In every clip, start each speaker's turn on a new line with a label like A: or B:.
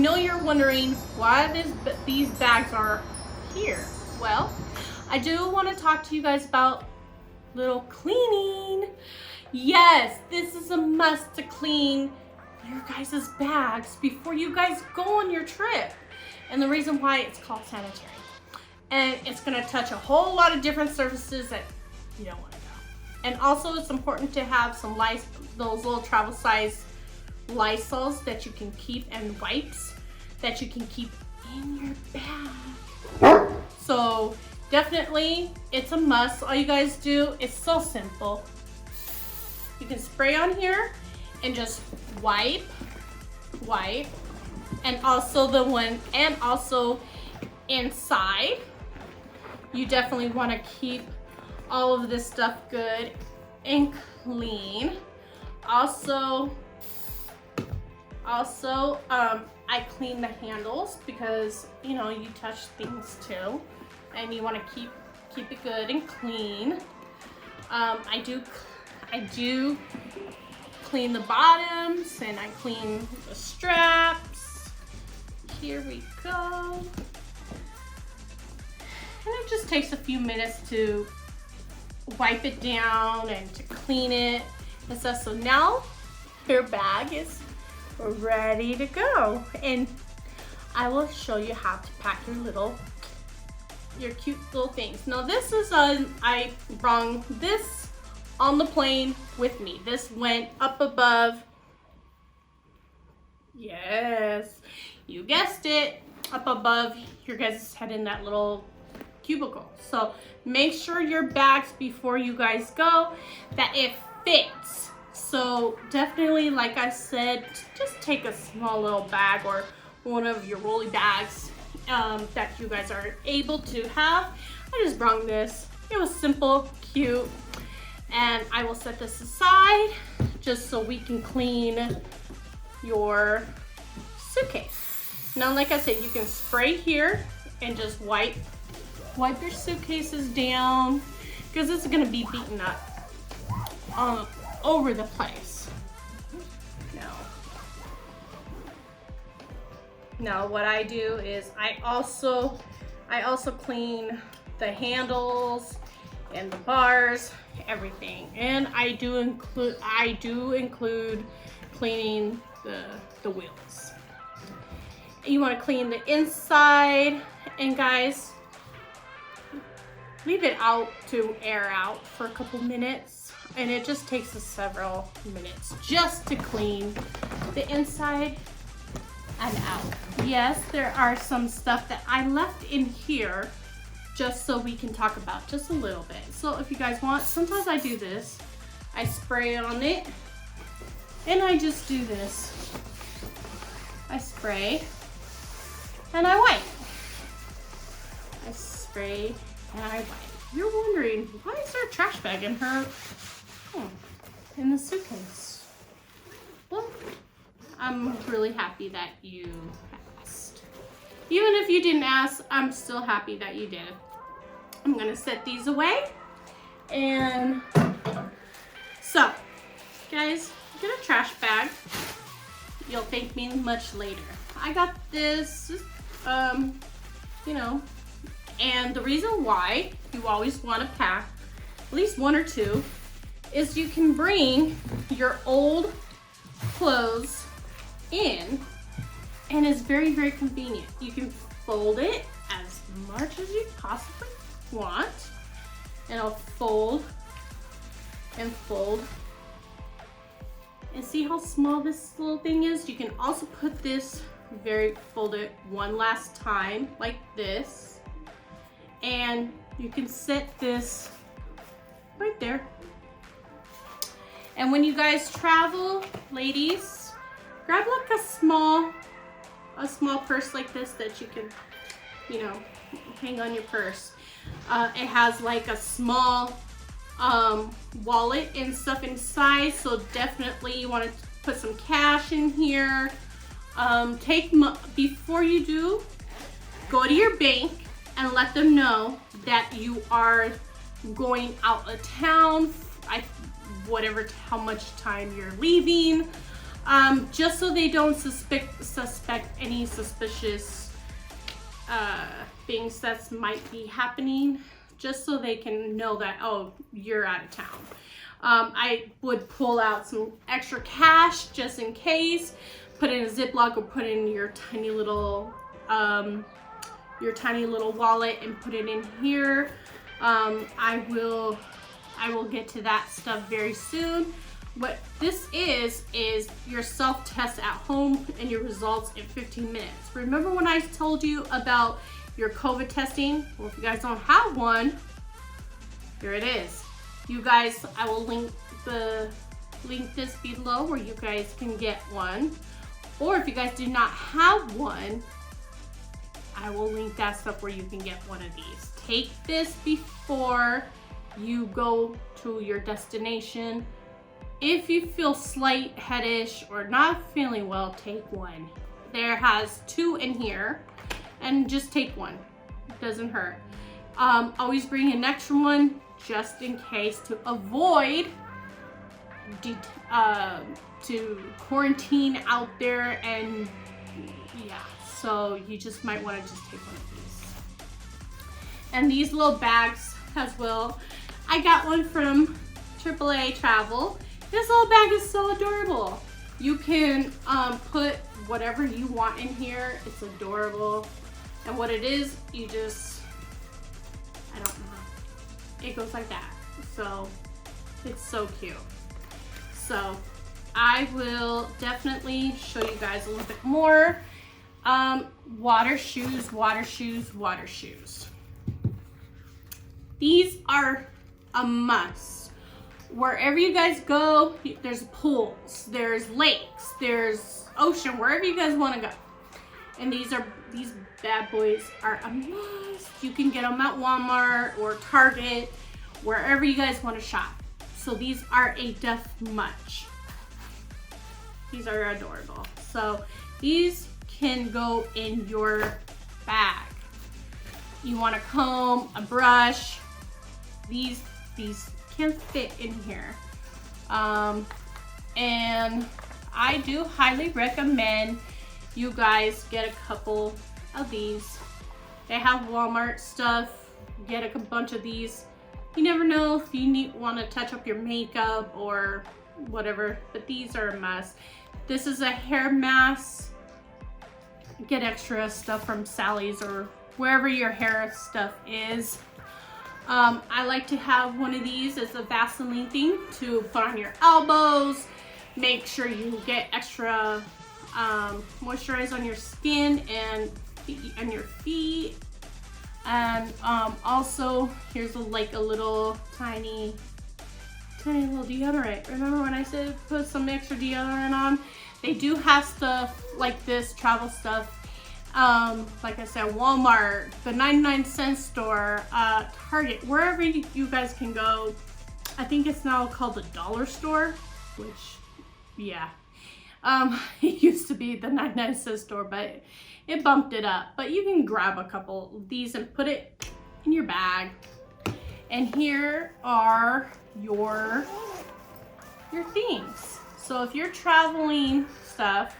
A: know you're wondering why these bags are here. Well, I do want to talk to you guys about little cleaning. Yes, this is a must to clean your guys' bags before you guys go on your trip. And the reason why it's called sanitary. And it's gonna touch a whole lot of different surfaces that you don't wanna go. And also it's important to have some those little travel size Lysols that you can keep and wipes that you can keep in your bag. So definitely it's a must. All you guys do is so simple. You can spray on here and just wipe, and also inside. You definitely want to keep all of this stuff good and clean. Also, I clean the handles because you know you touch things too, and you want to keep it good and clean. I do clean the bottoms and I clean the straps. Here we go. And it just takes a few minutes to wipe it down and to clean it and stuff. So now your bag is ready to go. And I will show you how to pack your cute little things. Now this is I brought this on the plane with me. This went up above. Yes, you guessed it, up above your guys' head in that little cubicle. So make sure your bags before you guys go that it fits. So definitely, like I said, just take a small little bag or one of your rolly bags that you guys are able to have. I just brought this. It was simple, cute, and I will set this aside just so we can clean your suitcase. Now, like I said, you can spray here and just wipe your suitcases down because it's gonna be beaten up over the place. Now what I do is I also clean the handles and the bars, everything. And I do include cleaning the wheels. You want to clean the inside, and guys, leave it out to air out for a couple minutes, and it just takes us several minutes just to clean the inside and out. Yes, there are some stuff that I left in here just so we can talk about just a little bit. So if you guys want, sometimes I do this. I spray on it and I just do this. I spray and I wipe. I spray and I wipe. You're wondering, why is there a trash bag in in the suitcase? Well, I'm really happy that you asked. Even if you didn't ask, I'm still happy that you did. I'm gonna set these away. And so, guys, get a trash bag. You'll thank me much later. I got this, you know, and the reason why you always want to pack at least one or two is you can bring your old clothes in, and it's very, very convenient. You can fold it as much as you possibly want, and it'll fold and fold. And see how small this little thing is? You can also put this fold it one last time like this, and you can set this right there. And when you guys travel, ladies, grab like a small purse like this that you can, you know, hang on your purse. It has like a small wallet and stuff inside, so definitely you want to put some cash in here. Before you do, go to your bank and let them know that you are going out of town, how much time you're leaving, just so they don't suspect any suspicious things that might be happening, just so they can know that, oh, you're out of town. I would pull out some extra cash just in case, put it in a Ziploc or put it in your tiny little wallet and put it in here. I will get to that stuff very soon. What this is your self-test at home and your results in 15 minutes. Remember when I told you about your COVID testing? Well, if you guys don't have one, here it is. You guys, I will link this below where you guys can get one. Or if you guys do not have one, I will link that stuff where you can get one of these. Take this before you go to your destination. If you feel slight headish or not feeling well, take one. There has 2 in here, and just take one. It doesn't hurt. Always bring an extra one just in case, to avoid to quarantine out there, and yeah, so you just might want to just take one of these. And these little bags as well. I got one from AAA Travel. This little bag is so adorable. You can put whatever you want in here. It's adorable. And what it is, you just, I don't know. It goes like that. So it's so cute. So I will definitely show you guys a little bit more. Water shoes, water shoes, water shoes. These are a must. Wherever you guys go, there's pools, there's lakes, there's ocean, wherever you guys want to go. And these bad boys are a must. You can get them at Walmart or Target, wherever you guys want to shop. So these are a def much. These are adorable. So these can go in your bag. You want a comb, a brush. These can fit in here. And I do highly recommend you guys get a couple of these. They have Walmart stuff. Get a bunch of these. You never know if you want to touch up your makeup or whatever, but these are a must. This is a hair mask. Get extra stuff from Sally's or wherever your hair stuff is. I like to have one of these as a Vaseline thing to put on your elbows. Make sure you get extra moisturize on your skin and your feet. And also here's a little tiny little deodorant. Remember when I said put some extra deodorant on? They do have stuff like this, travel stuff. Like I said, Walmart, the 99-cent store, Target, wherever you guys can go. I think it's now called the dollar store, which, yeah. It used to be the 99-cent store, but it bumped it up. But you can grab a couple of these and put it in your bag. And here are your things. So if you're traveling stuff,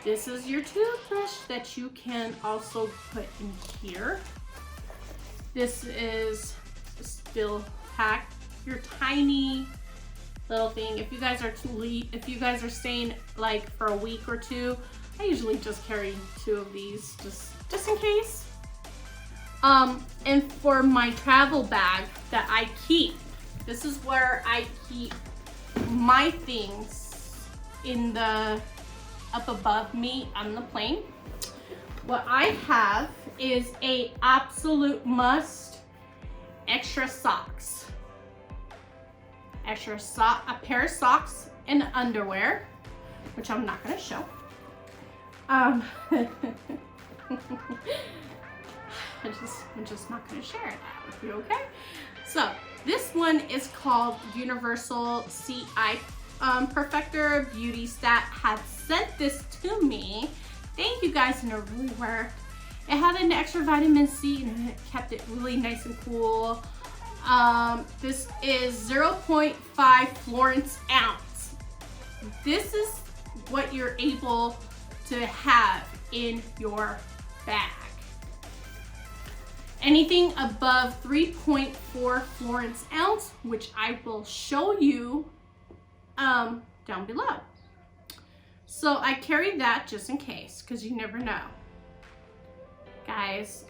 A: this is your toothbrush that you can also put in here. This is still pack your tiny little thing. If you guys are staying like for a week or two, I usually just carry 2 of these just in case. And for my travel bag that I keep, this is where I keep my things in the up above me on the plane. What I have is a absolute must, extra socks. A pair of socks and underwear, which I'm not gonna show. I'm just not gonna share that with you, okay? So this one is called Universal CI Perfector. Beauty Stat had sent this to me. Thank you guys, and it really worked. It had an extra vitamin C and it kept it really nice and cool. This is 0.5 Florence ounce. This is what you're able to have in your bag. Anything above 3.4 Florence ounce, which I will show you down below. So I carry that just in case, because you never know. Guys,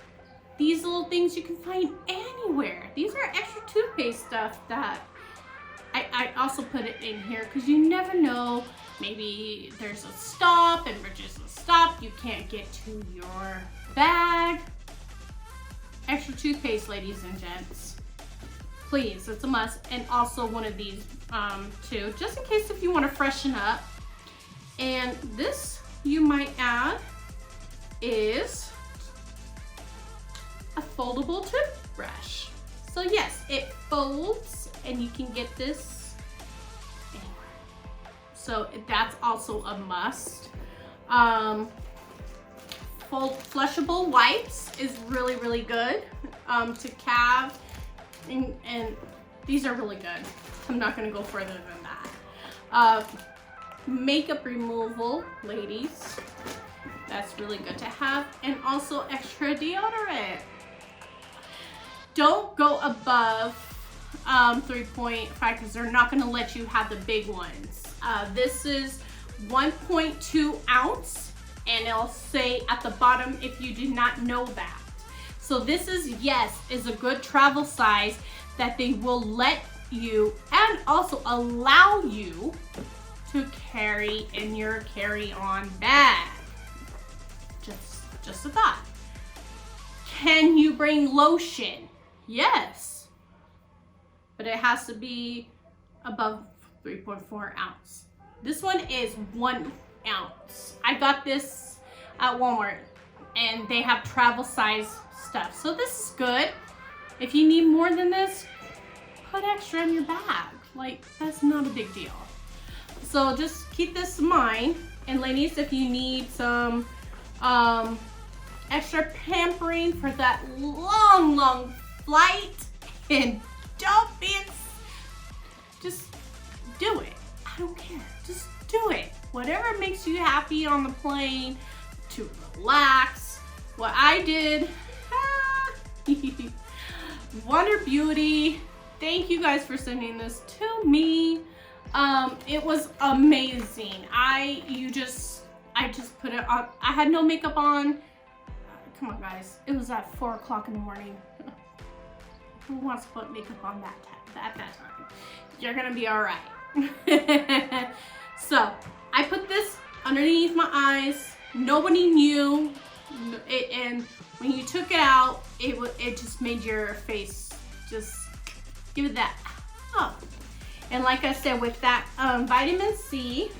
A: these little things you can find anywhere. These are extra toothpaste stuff that I also put it in here because you never know. Maybe there's a stop, emergency stop, you can't get to your bag. Extra toothpaste, ladies and gents. Please, it's a must. And also one of these too, just in case if you want to freshen up. And this, you might add, is a foldable toothbrush. So yes, it folds and you can get this anywhere. So that's also a must. Flushable wipes is really, really good to have. And these are really good. I'm not gonna go further than that. Makeup removal, ladies. That's really good to have. And also extra deodorant. Don't go above 3.5 because they're not gonna let you have the big ones. This is 1.2 ounce and it'll say at the bottom if you did not know that. So this is, yes, is a good travel size that they will let you and also allow you to carry in your carry-on bag. Just a thought. Can you bring lotion? Yes, but it has to be above 3.4 ounce. This one is 1 ounce. I got this at Walmart and they have travel size stuff. So this is good. If you need more than this, put extra in your bag. Like, that's not a big deal. So just keep this in mind. And ladies, if you need some extra pampering for that long flight and just do it. I don't care. Just do it. Whatever makes you happy on the plane to relax. What I did, Wonder Beauty. Thank you guys for sending this to me. It was amazing. I just put it on. I had no makeup on. Come on, guys. It was at 4 o'clock in the morning. Who wants to put makeup on at that time? You're gonna be all right. So I put this underneath my eyes. Nobody knew, and when you took it out, it just made your face just give it that. Oh. And like I said, with that vitamin C,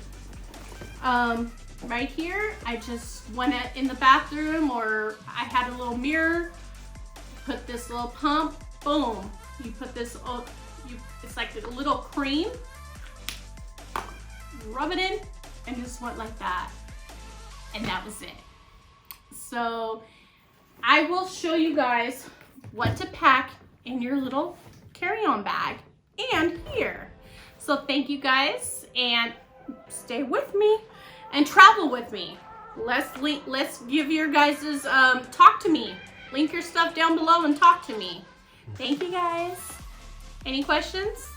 A: right here, I just went in the bathroom or I had a little mirror, put this little pump, boom. You put this, it's like a little cream, rub it in, and just went like that. And that was it. So I will show you guys what to pack in your little carry-on bag and here. So thank you guys, and stay with me and travel with me. Let's give your guys's talk to me. Link your stuff down below and talk to me. Thank you guys. Any questions?